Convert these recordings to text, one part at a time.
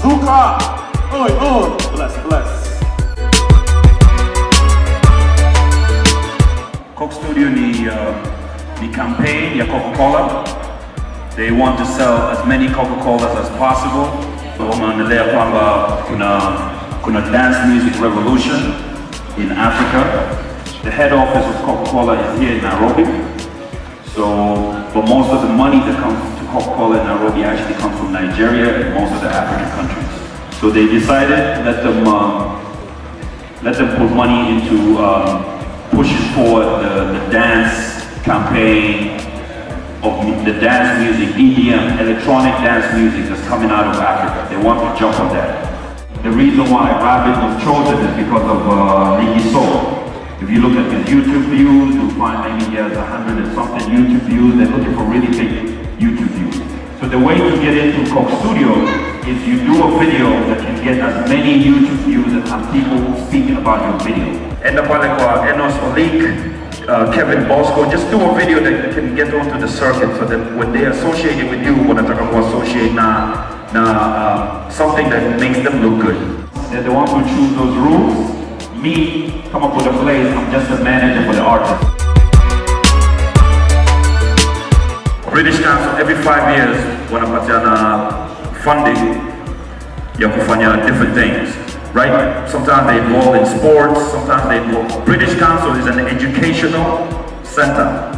Zuka! Oi, oi! Bless, bless. Coke Studio ni campaign ya Coca-Cola. They want to sell as many Coca-Colas as possible. Wameonelea kwamba kuna dance music revolution in Africa. The head office of Coca-Cola is here in Nairobi. But most of the money that comes to Coca-Cola in Nairobi actually comes from Nigeria and most of the African countries. So they decided let them put money into pushing forward the dance campaign of the dance music, EDM, electronic dance music that's coming out of Africa. They want to jump on that. The reason why Wapi was chosen is because of Niki Soul. If you look at his YouTube views, you'll find maybe he has 100 and something YouTube views. They're looking for really big YouTube views. So the way to get into Coke Studio is you do a video that can get as many YouTube views and have people speaking about your video. End up like Enos Olik, Kevin Bosco, just do a video that can get onto the circuit so that when they associate it with you, wanataka associate something that makes them look good. They're the ones who choose those rules. Me, come up with a place, I'm just a manager for the artist. British Council, every 5 years, wanapatiana funding ya kufanya different things, right? Sometimes they involve in sports, sometimes they involve. British Council is an educational center,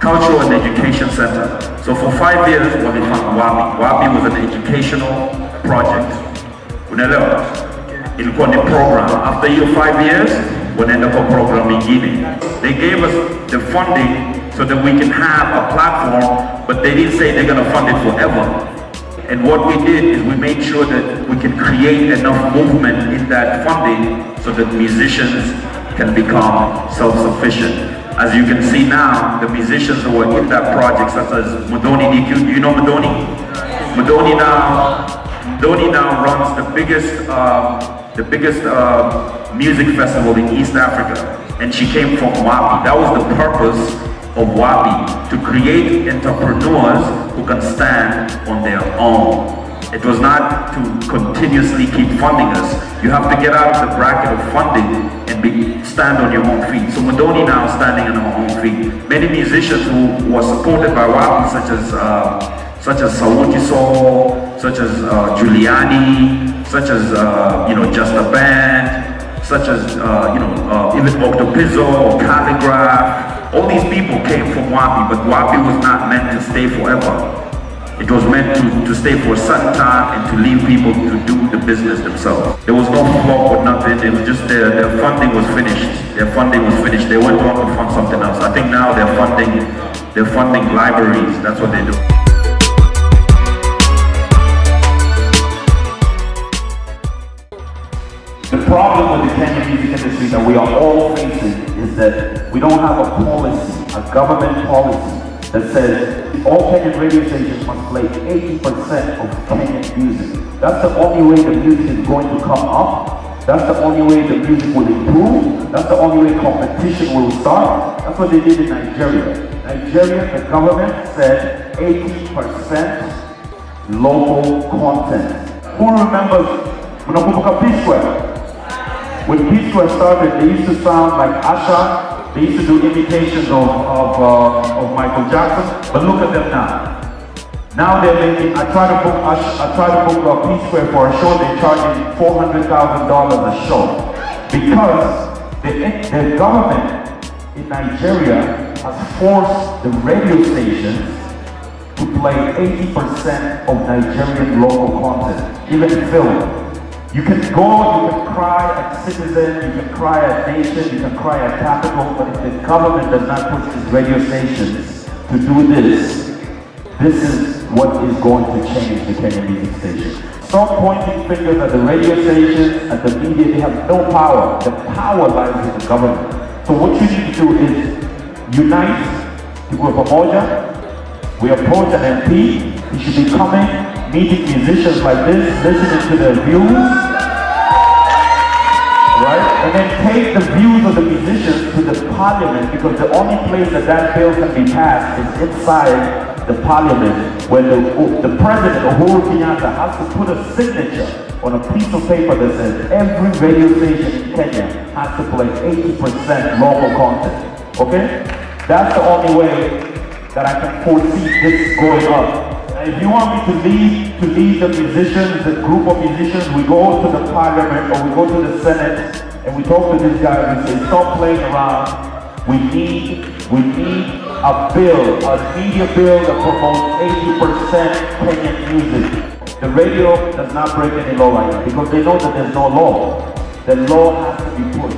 cultural and education center. So for 5 years, what we found Wapi. Wapi was an educational project. Unaelewa? Ilikuwa ni program. After 5 years, wanaenda kwa program ingine. They gave us the funding so that we can have a platform, but they didn't say they're going to fund it forever. And what we did is we made sure that we can create enough movement in that funding so that musicians can become self-sufficient. As you can see now, the musicians who are in that project, such as Modoni DQ, do you know Modoni? Modoni now runs the biggest music festival in East Africa, and she came from Wapi. That was the purpose of Wapi, to create entrepreneurs who can stand on their own. It was not to continuously keep funding us. You have to get out of the bracket of funding and stand on your own feet. So Modoni now is standing on her own feet. Many musicians who were supported by Wapi, such as Sauti Sol, such as Giuliani, such as Just a Band, such as even Octopizzo or Calligraph. All these people came from Wapi, but Wapi was not meant to stay forever. It was meant to stay for a certain time and to leave people to do the business themselves. There was no flop or nothing. It was just their funding was finished. Their funding was finished. They went on to fund something else. I think now they're funding libraries. That's what they do. The problem with the Kenyan music industry that we are all facing is that we don't have a policy, a government policy that says all Kenyan radio stations must play 80% of Kenyan music. That's the only way the music is going to come up. That's the only way the music will improve. That's the only way competition will start. That's what they did in Nigeria. Nigeria, the government said 80% local content. Who remembers P Square? When P Square started, they used to sound like Asha. They used to do imitations of Michael Jackson. But look at them now. Now they're making. I try to book P Square for a show. They're charging $400,000 a show because the government in Nigeria has forced the radio stations to play 80% of Nigerian local content, even film. You can go, you can cry at Citizen, you can cry at Nation, you can cry at Capital, but if the government does not push these radio stations to do this is what is going to change the Kenyan music station. Stop pointing fingers at the radio stations, at the media. They have no power. The power lies with the government. So what you need to do is unite. People of Pamoja, we approach an MP, he should be coming, meeting musicians like this, listening to their views, right? And then take the views of the musicians to the parliament, because the only place that bill can be passed is inside the parliament where the president, Uhuru Kenyatta, has to put a signature on a piece of paper that says every radio station in Kenya has to play 80% local content. Okay? That's the only way that I can foresee this going up. And if you want me to lead the musicians, the group of musicians, we go to the parliament or we go to the Senate and we talk to this guy and we say, stop playing around. We need a bill, a media bill that promotes 80% Kenyan music. The radio does not break any law right now because they know that there's no law. The law has to be put,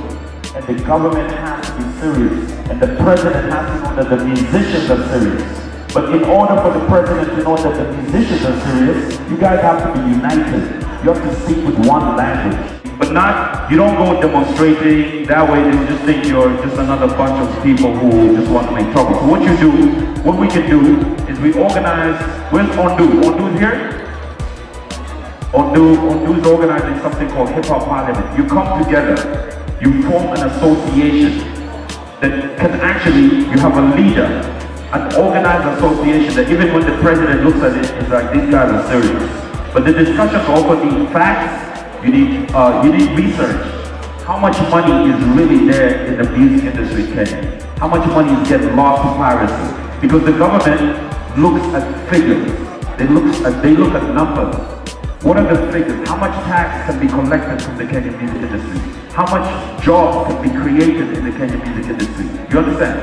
and the government has to be serious, and the president has to know that the musicians are serious. But in order for the president to know that the musicians are serious, you guys have to be united. You have to speak with one language. But you don't go demonstrating that way and just think you're just another bunch of people who just want to make trouble. So what we can do is we organize, where's Ondu? Ondu's here? Ondu is organizing something called Hip-Hop Parliament. You come together, you form an association that can actually, you have a leader, an organized association that even when the president looks at it, it's like, these guys are serious. But the discussions also need facts. You need research. How much money is really there in the music industry in Kenya? How much money is getting lost to piracy? Because the government looks at figures. They look at numbers. What are the figures? How much tax can be collected from the Kenyan music industry? How much jobs can be created in the Kenyan music industry? You understand?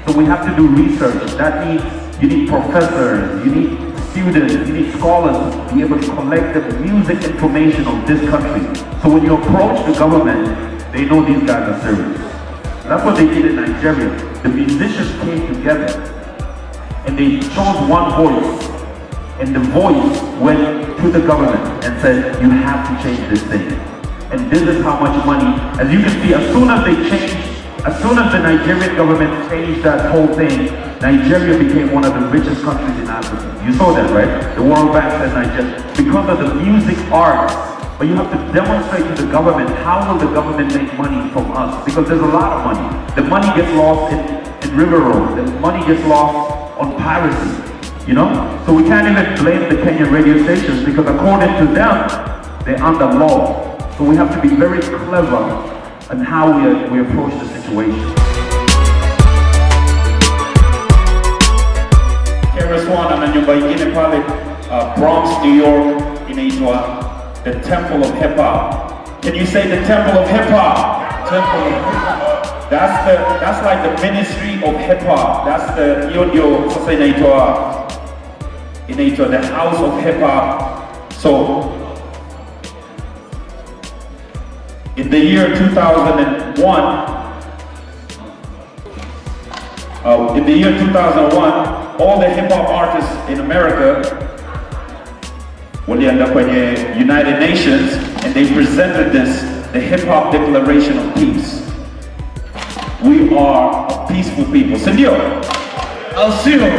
So we have to do research. That means you need professors, you need students, you need scholars to be able to collect the music information of this country. So when you approach the government, they know these guys are serious. That's what they did in Nigeria. The musicians came together and they chose one voice, and the voice went to the government and said, you have to change this thing. And this is how much money, as you can see, as soon as the Nigerian government changed that whole thing, Nigeria became one of the richest countries in Africa. You saw that, right? The World Bank said Nigeria. Because of the music arts, but you have to demonstrate to the government, how will the government make money from us? Because there's a lot of money. The money gets lost in River Road. The money gets lost on piracy, you know? So we can't even blame the Kenyan radio stations because according to them, they're under law. So we have to be very clever in how we approach the situation. Swan na nyumba ingine pale Bronx, New York inaitwa the Temple of Hip-Hop. Can you say the Temple of Hip-Hop? Temple of Hip-Hop. That's like the ministry of hip-hop. That's the sasa inaitwa the House of Hip-Hop. So in the year 2001, all the hip-hop artists in America walienda kwenye United Nations and they presented the Hip-Hop Declaration of Peace. We are a peaceful people. Sindio? Alcino.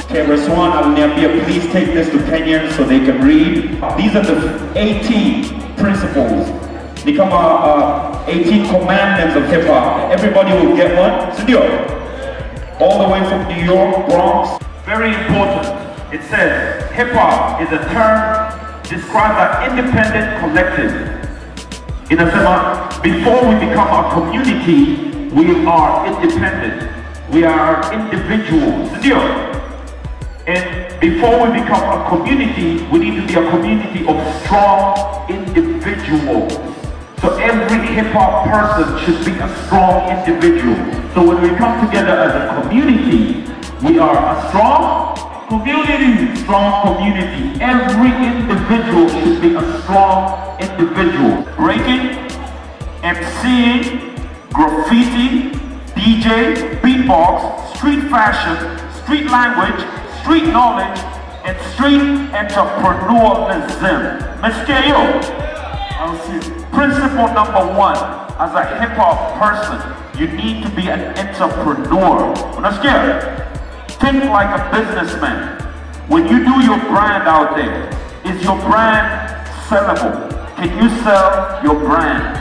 Camera Swan, aliniambia, please take this to Kenyans so they can read. These are the 18 principles. Ni kama 18 commandments of hip-hop. Everybody will get one. Sindio? All the way from New York, Bronx. Very important. It says, hip-hop is a term described as independent collective. Inasema, before we become a community, we are independent. We are individuals. And before we become a community, we need to be a community of strong individuals. So every hip-hop person should be a strong individual. So when we come together as a community, we are a strong community. Every individual should be a strong individual. Breaking, MCing, graffiti, DJ, beatbox, street fashion, street language, street knowledge, and street entrepreneurialism. Principle number one, as a hip-hop person, you need to be an entrepreneur. Think like a businessman. When you do your brand out there, is your brand sellable? Can you sell your brand?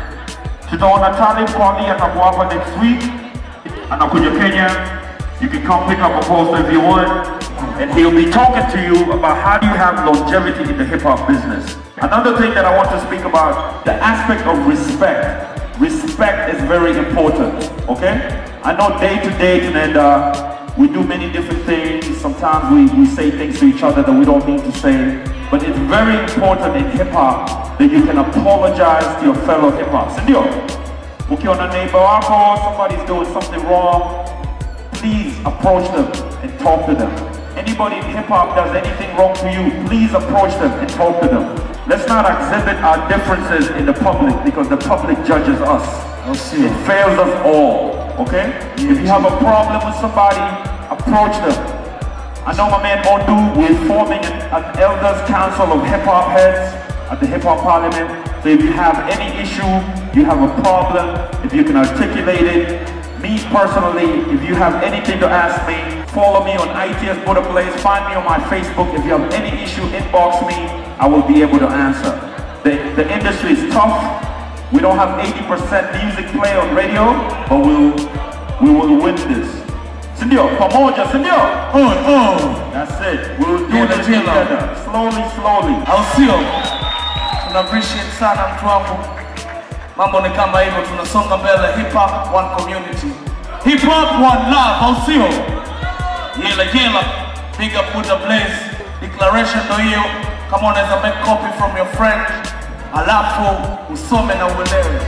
Tutaona Talib Kweli atakuwa hapa next week. Anakuja Kenya. You can come pick up a poster if you want. and he'll be talking to you about how do you have longevity in the hip-hop business. Another thing that I want to speak about, the aspect of respect. Respect is very important, okay? I know day to day, and we do many different things. Sometimes we say things to each other that we don't mean to say. But it's very important in hip-hop that you can apologize to your fellow hip-hop. Sindio, ukiona neighbor wako, somebody's doing something wrong, please approach them and talk to them. Anybody in hip-hop does anything wrong to you, please approach them and talk to them. Let's not exhibit our differences in the public because the public judges us. It fails us all, okay? If you have a problem with somebody, approach them. I know my man Ondu, we're forming an elders council of hip-hop heads at the hip-hop parliament. So if you have any issue, you have a problem, if you can articulate it, me personally, if you have anything to ask me, follow me on ITS Buddha Place, find me on my Facebook. If you have any issue, inbox me, I will be able to answer. The industry is tough. We don't have 80% music play on radio, but we will win this. Sindio, pamoja, sindio? That's it. We'll do this together. Slowly, slowly. Au sio? Tuna appreciate sana mtu wangu. Mambo ni kama hivyo, tunasonga mbele. Hip hop, one community. Hip hop, one love. Au sio? Yela yela. Big up Buddha Place. Declaration ndo hiyo. Kama unaweza make copy from your friend, alafu usome na uelewe.